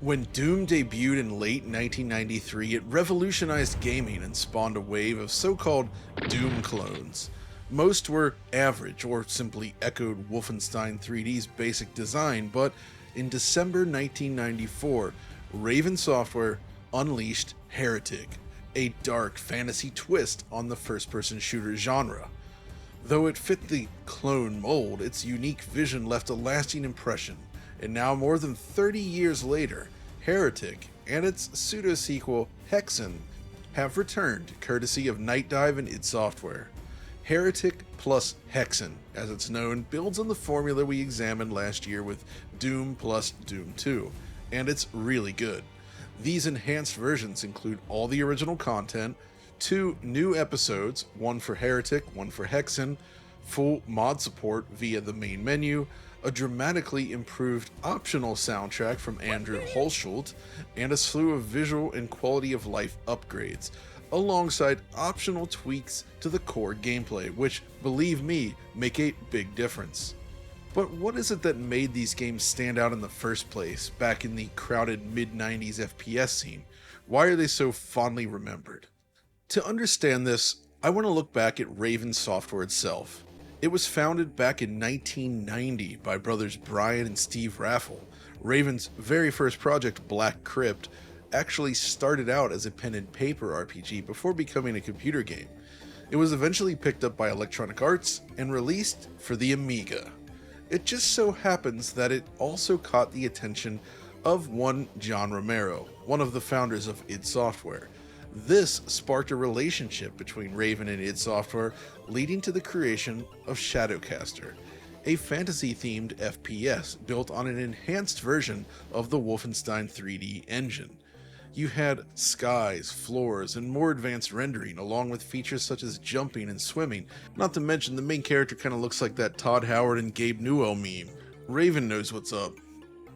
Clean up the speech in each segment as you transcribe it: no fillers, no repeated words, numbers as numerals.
When Doom debuted in late 1993, it revolutionized gaming and spawned a wave of so-called Doom clones. Most were average or simply echoed Wolfenstein 3D's basic design, but in December 1994, Raven Software unleashed Heretic, a dark fantasy twist on the first-person shooter genre. Though it fit the clone mold, its unique vision left a lasting impression, and now more than 30 years later, Heretic and its pseudo-sequel Hexen have returned courtesy of Nightdive and id Software. Heretic plus Hexen, as it's known, builds on the formula we examined last year with Doom plus Doom 2, and it's really good. These enhanced versions include all the original content, 2 new episodes, one for Heretic, one for Hexen, full mod support via the main menu, a dramatically improved optional soundtrack from Andrew Holschult, and a slew of visual and quality of life upgrades, alongside optional tweaks to the core gameplay, which, believe me, make a big difference. But what is it that made these games stand out in the first place, back in the crowded mid-90s FPS scene? Why are they so fondly remembered? To understand this, I want to look back at Raven Software itself. It was founded back in 1990 by brothers Brian and Steve Raffel. Raven's very first project, Black Crypt, actually started out as a pen and paper RPG before becoming a computer game. It was eventually picked up by Electronic Arts and released for the Amiga. It just so happens that it also caught the attention of one John Romero, one of the founders of id Software. This sparked a relationship between Raven and id Software, leading to the creation of Shadowcaster, a fantasy-themed FPS built on an enhanced version of the Wolfenstein 3D engine. You had skies, floors, and more advanced rendering, along with features such as jumping and swimming, not to mention the main character kinda looks like that Todd Howard and Gabe Newell meme. Raven knows what's up.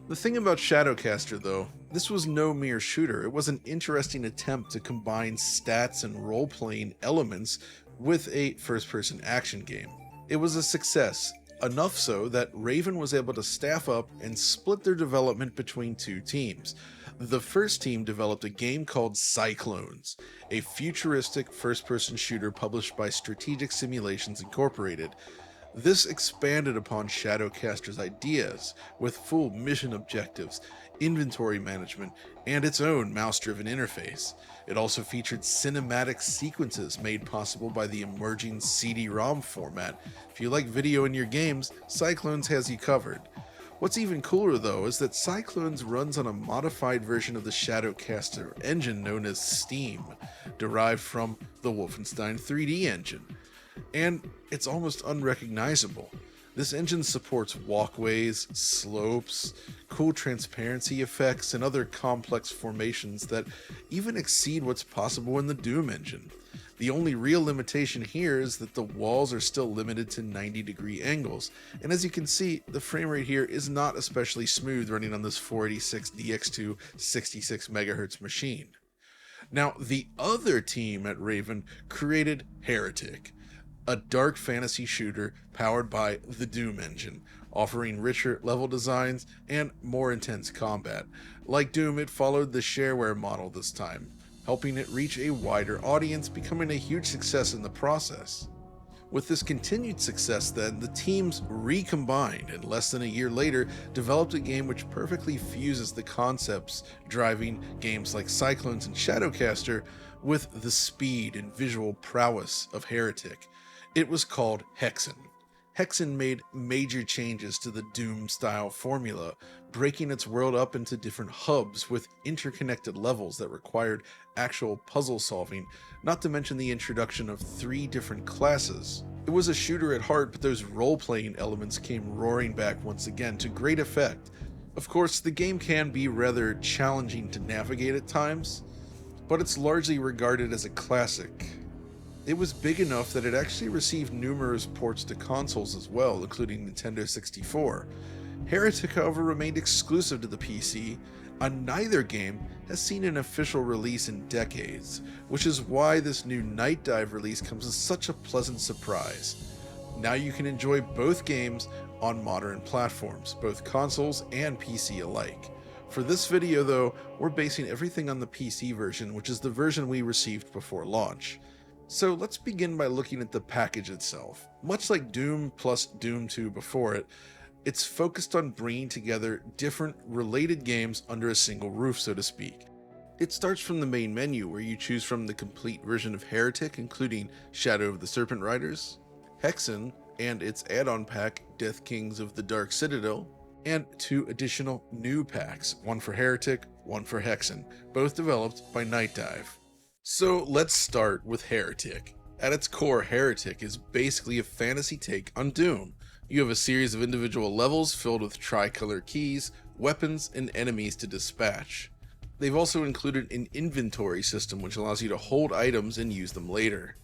The thing about Shadowcaster though, this was no mere shooter. It was an interesting attempt to combine stats and role-playing elements with a first-person action game. It was a success, enough so that Raven was able to staff up and split their development between 2 teams. The first team developed a game called Cyclones, a futuristic first-person shooter published by Strategic Simulations Incorporated. This expanded upon Shadowcaster's ideas, with full mission objectives, inventory management, and its own mouse-driven interface. It also featured cinematic sequences made possible by the emerging CD-ROM format. If you like video in your games, Cyclones has you covered. What's even cooler though is that Cyclones runs on a modified version of the Shadowcaster engine known as Steam, derived from the Wolfenstein 3D engine. And it's almost unrecognizable. This engine supports walkways, slopes, cool transparency effects, and other complex formations that even exceed what's possible in the Doom engine. The only real limitation here is that the walls are still limited to 90-degree angles, and as you can see, the frame rate here is not especially smooth running on this 486 DX2 66MHz machine. Now, the other team at Raven created Heretic, a dark fantasy shooter powered by the Doom engine, offering richer level designs and more intense combat. Like Doom, it followed the shareware model this time, helping it reach a wider audience, becoming a huge success in the process. With this continued success then, the teams recombined and less than a year later developed a game which perfectly fuses the concepts driving games like Cyclones and Shadowcaster with the speed and visual prowess of Heretic. It was called Hexen. Hexen made major changes to the Doom-style formula, breaking its world up into different hubs with interconnected levels that required actual puzzle solving, not to mention the introduction of 3 different classes. It was a shooter at heart, but those role-playing elements came roaring back once again to great effect. Of course, the game can be rather challenging to navigate at times, but it's largely regarded as a classic. It was big enough that it actually received numerous ports to consoles as well, including Nintendo 64. Heretic, however, remained exclusive to the PC, and neither game has seen an official release in decades, which is why this new Nightdive release comes as such a pleasant surprise. Now you can enjoy both games on modern platforms, both consoles and PC alike. For this video though, we're basing everything on the PC version, which is the version we received before launch. So let's begin by looking at the package itself. Much like Doom plus Doom 2 before it, it's focused on bringing together different related games under a single roof, so to speak. It starts from the main menu where you choose from the complete version of Heretic, including Shadow of the Serpent Riders, Hexen, and its add-on pack, Death Kings of the Dark Citadel, and 2 additional new packs, one for Heretic, one for Hexen, both developed by Nightdive. So let's start with Heretic. At its core, Heretic is basically a fantasy take on Doom. You have a series of individual levels filled with tricolor keys, weapons, and enemies to dispatch. They've also included an inventory system which allows you to hold items and use them later.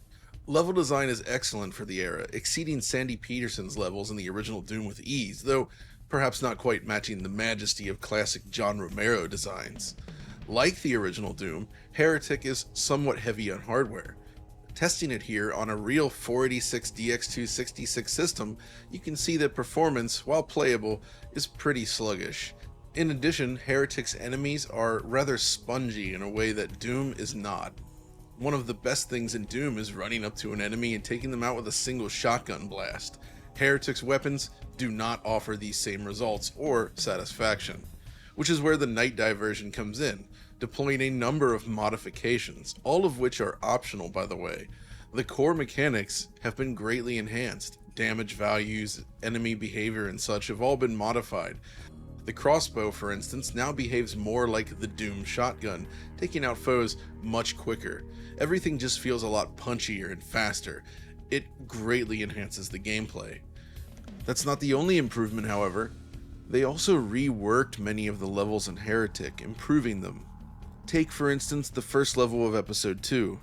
Level design is excellent for the era, exceeding Sandy Peterson's levels in the original Doom with ease, though perhaps not quite matching the majesty of classic John Romero designs. Like the original Doom, Heretic is somewhat heavy on hardware. Testing it here on a real 486DX266 system, you can see that performance, while playable, is pretty sluggish. In addition, Heretic's enemies are rather spongy in a way that Doom is not. One of the best things in Doom is running up to an enemy and taking them out with a single shotgun blast. Heretic's weapons do not offer these same results or satisfaction, which is where the Nightdive version comes in, deploying a number of modifications, all of which are optional by the way. The core mechanics have been greatly enhanced. Damage values, enemy behavior and such have all been modified. The crossbow, for instance, now behaves more like the Doom shotgun, taking out foes much quicker. Everything just feels a lot punchier and faster. It greatly enhances the gameplay. That's not the only improvement, however. They also reworked many of the levels in Heretic, improving them. Take, for instance, the first level of Episode 2.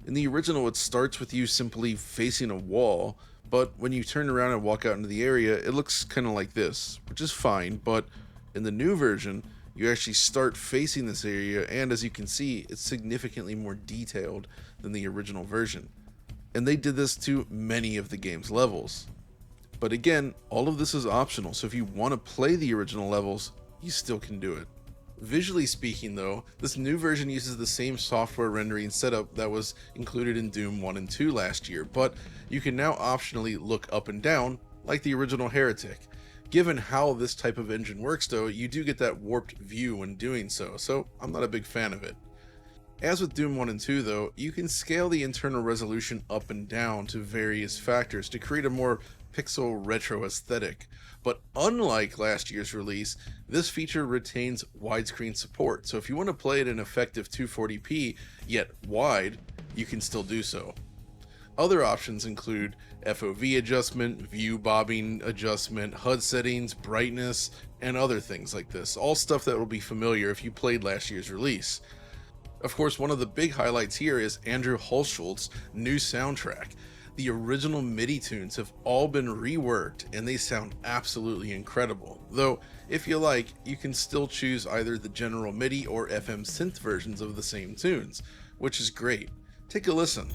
In the original, it starts with you simply facing a wall, but when you turn around and walk out into the area, it looks kind of like this, which is fine, but in the new version, you actually start facing this area, and as you can see, it's significantly more detailed than the original version. And they did this to many of the game's levels. But again, all of this is optional, so if you want to play the original levels, you still can do it. Visually speaking though, this new version uses the same software rendering setup that was included in Doom 1 and 2 last year, but you can now optionally look up and down like the original Heretic. Given how this type of engine works though, you do get that warped view when doing so I'm not a big fan of it. As with Doom 1 and 2 though, you can scale the internal resolution up and down to various factors to create a more pixel retro aesthetic. But unlike last year's release, this feature retains widescreen support, so if you want to play at an effective 240p, yet wide, you can still do so. Other options include FOV adjustment, view bobbing adjustment, HUD settings, brightness, and other things like this, all stuff that will be familiar if you played last year's release. Of course, one of the big highlights here is Andrew Hulsholt's new soundtrack. The original MIDI tunes have all been reworked and they sound absolutely incredible, though if you like, you can still choose either the general MIDI or FM synth versions of the same tunes, which is great. Take a listen.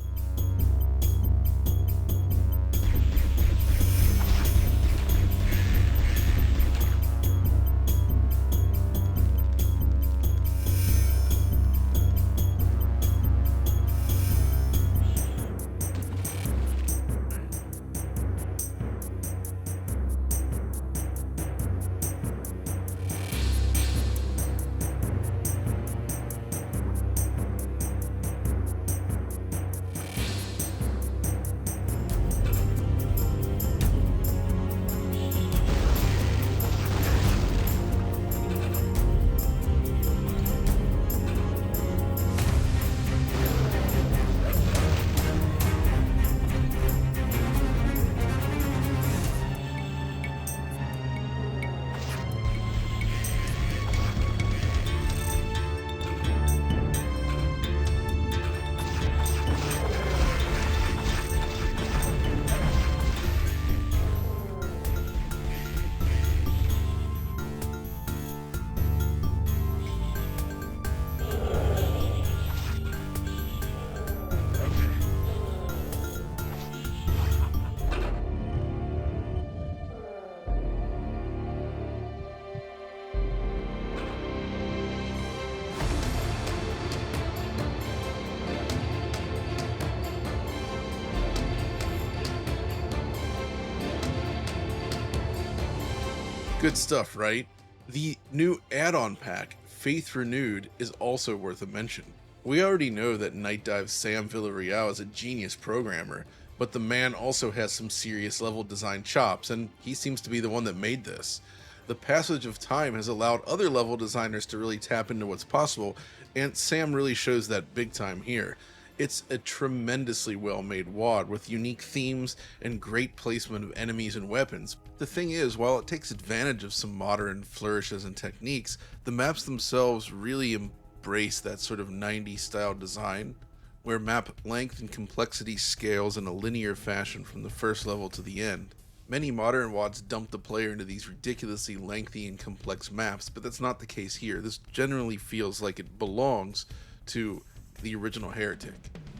Good stuff, right? The new add-on pack, Faith Renewed, is also worth a mention. We already know that Nightdive's Sam Villarreal is a genius programmer, but the man also has some serious level design chops, and he seems to be the one that made this. The passage of time has allowed other level designers to really tap into what's possible, and Sam really shows that big time here. It's a tremendously well made WAD with unique themes and great placement of enemies and weapons. The thing is, while it takes advantage of some modern flourishes and techniques, the maps themselves really embrace that sort of 90s style design, where map length and complexity scales in a linear fashion from the first level to the end. Many modern WADs dump the player into these ridiculously lengthy and complex maps, but that's not the case here. This generally feels like it belongs to the original Heretic.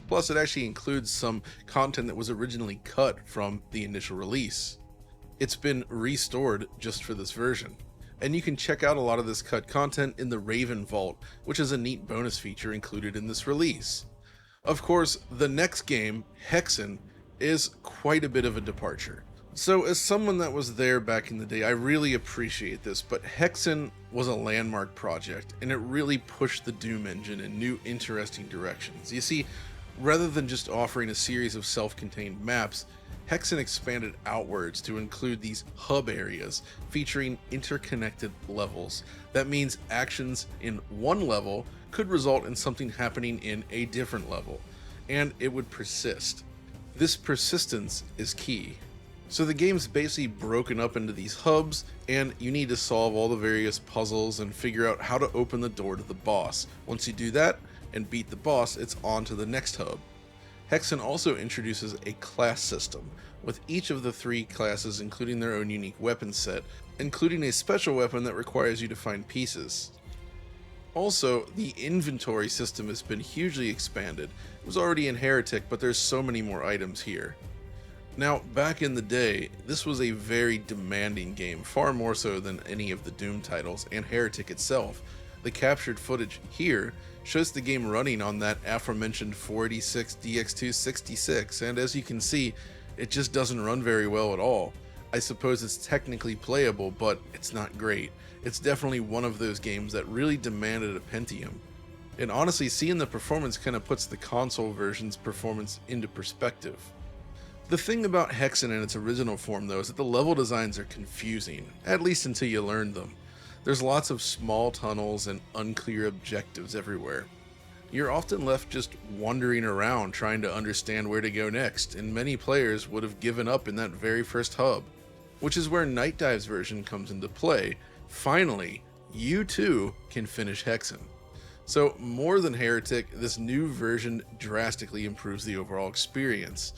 Plus, it actually includes some content that was originally cut from the initial release. It's been restored just for this version. And you can check out a lot of this cut content in the Raven Vault, which is a neat bonus feature included in this release. Of course, the next game, Hexen, is quite a bit of a departure. So as someone that was there back in the day, I really appreciate this, but Hexen was a landmark project, and it really pushed the Doom engine in new interesting directions. You see, rather than just offering a series of self-contained maps, Hexen expanded outwards to include these hub areas featuring interconnected levels. That means actions in one level could result in something happening in a different level, and it would persist. This persistence is key. So the game's basically broken up into these hubs, and you need to solve all the various puzzles and figure out how to open the door to the boss. Once you do that and beat the boss, it's on to the next hub. Hexen also introduces a class system, with each of the 3 classes including their own unique weapon set, including a special weapon that requires you to find pieces. Also, the inventory system has been hugely expanded. It was already in Heretic, but there's so many more items here. Now, back in the day, this was a very demanding game, far more so than any of the Doom titles and Heretic itself. The captured footage here shows the game running on that aforementioned 486 DX266, and as you can see, it just doesn't run very well at all. I suppose it's technically playable, but it's not great. It's definitely one of those games that really demanded a Pentium. And honestly, seeing the performance kind of puts the console version's performance into perspective. The thing about Hexen in its original form though is that the level designs are confusing, at least until you learn them. There's lots of small tunnels and unclear objectives everywhere. You're often left just wandering around trying to understand where to go next, and many players would have given up in that very first hub. Which is where Nightdive's version comes into play. Finally, you too can finish Hexen. So more than Heretic, this new version drastically improves the overall experience.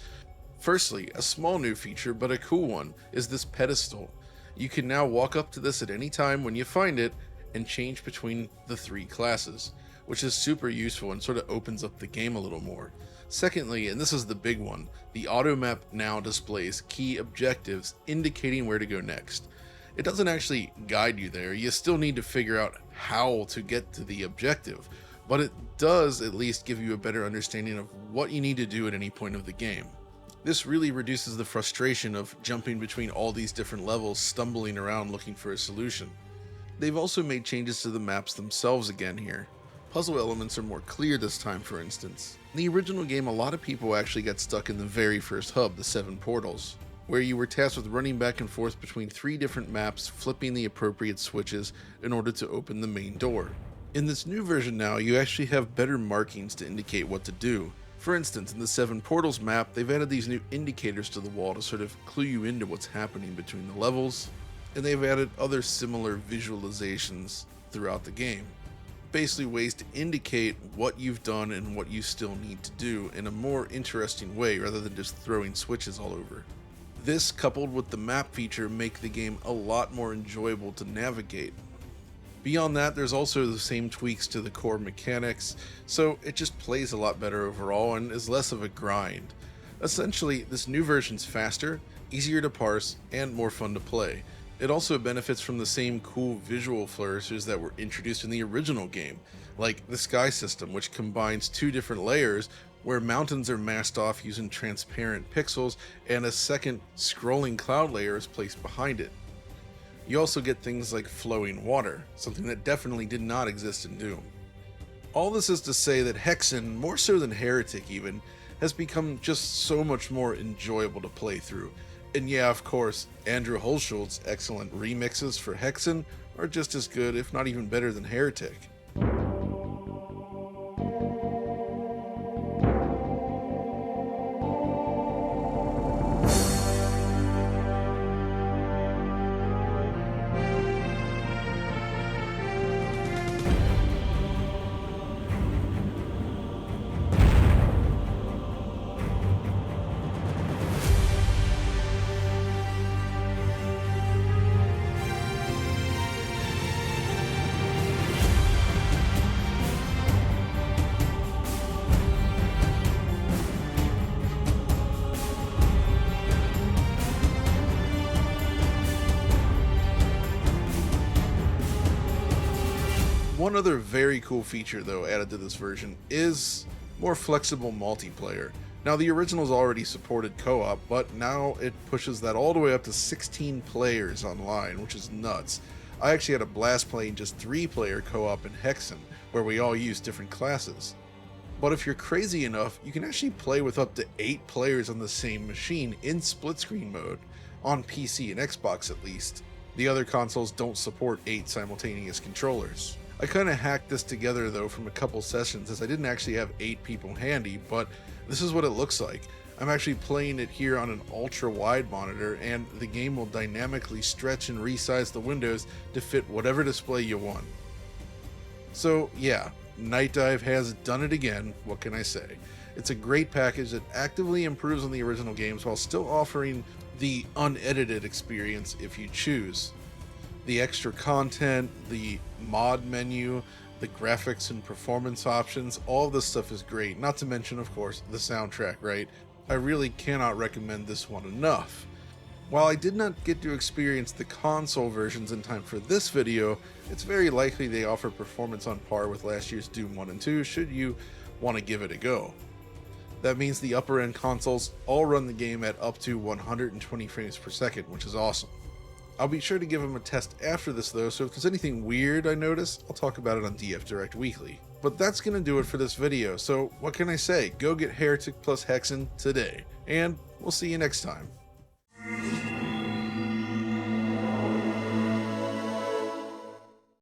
Firstly, a small new feature, but a cool one, is this pedestal. You can now walk up to this at any time when you find it and change between the 3 classes, which is super useful and sort of opens up the game a little more. Secondly, and this is the big one, the auto map now displays key objectives indicating where to go next. It doesn't actually guide you there, you still need to figure out how to get to the objective, but it does at least give you a better understanding of what you need to do at any point of the game. This really reduces the frustration of jumping between all these different levels, stumbling around looking for a solution. They've also made changes to the maps themselves again here. Puzzle elements are more clear this time, for instance. In the original game, a lot of people actually got stuck in the very first hub, the 7 portals, where you were tasked with running back and forth between 3 different maps, flipping the appropriate switches in order to open the main door. In this new version now, you actually have better markings to indicate what to do. For instance, in the 7 Portals map, they've added these new indicators to the wall to sort of clue you into what's happening between the levels, and they've added other similar visualizations throughout the game. Basically ways to indicate what you've done and what you still need to do in a more interesting way rather than just throwing switches all over. This, coupled with the map feature, make the game a lot more enjoyable to navigate. Beyond that, there's also the same tweaks to the core mechanics, so it just plays a lot better overall and is less of a grind. Essentially, this new version's faster, easier to parse, and more fun to play. It also benefits from the same cool visual flourishes that were introduced in the original game, like the sky system, which combines 2 different layers where mountains are masked off using transparent pixels and a second scrolling cloud layer is placed behind it. You also get things like flowing water, something that definitely did not exist in Doom. All this is to say that Hexen, more so than Heretic even, has become just so much more enjoyable to play through. And yeah, of course, Andrew Holschild's excellent remixes for Hexen are just as good, if not even better than Heretic. One other very cool feature though added to this version is more flexible multiplayer. Now the originals already supported co-op, but now it pushes that all the way up to 16 players online, which is nuts. I actually had a blast playing just 3-player co-op in Hexen, where we all use different classes. But if you're crazy enough, you can actually play with up to 8 players on the same machine in split-screen mode, on PC and Xbox at least. The other consoles don't support 8 simultaneous controllers. I kinda hacked this together though from a couple sessions, as I didn't actually have 8 people handy, but this is what it looks like. I'm actually playing it here on an ultra wide monitor, and the game will dynamically stretch and resize the windows to fit whatever display you want. So yeah, Nightdive has done it again, what can I say? It's a great package that actively improves on the original games while still offering the unedited experience if you choose. The extra content, the mod menu, the graphics and performance options, all of this stuff is great. Not to mention, of course, the soundtrack, right? I really cannot recommend this one enough. While I did not get to experience the console versions in time for this video, it's very likely they offer performance on par with last year's Doom 1 and 2 should you want to give it a go. That means the upper end consoles all run the game at up to 120 frames per second, which is awesome. I'll be sure to give them a test after this though, so if there's anything weird I notice, I'll talk about it on DF Direct Weekly. But that's gonna do it for this video, so what can I say? Go get Heretic plus Hexen today, and we'll see you next time.